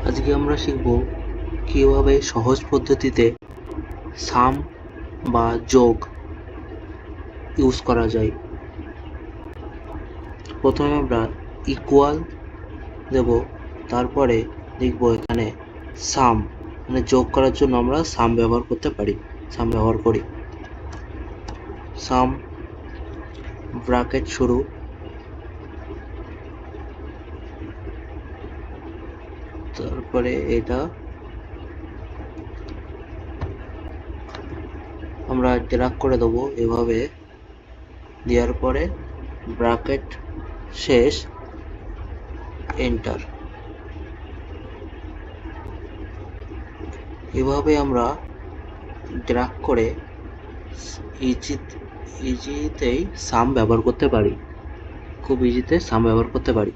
আজকে আমরা শিখব কিভাবে সহজ পদ্ধতিতে সাম বা যোগ ইউজ করা যায়। প্রথমে আমরা ইকুয়াল দেব, তারপরে লিখব এখানে সাম, মানে যোগ করার জন্য আমরা সাম ব্যবহার করতে পারি, সাম ব্যবহার করি। সাম ব্র্যাকেট শুরু, তারপরে এটা আমরা ড্র্যাগ করে দেবো এভাবে, দেওয়ার পরে ব্র্যাকেট শেষ, এন্টার। এভাবে আমরা ড্র্যাগ করে ইজিতেই সাম ব্যবহার করতে পারি, খুব ইজিতে সাম ব্যবহার করতে পারি।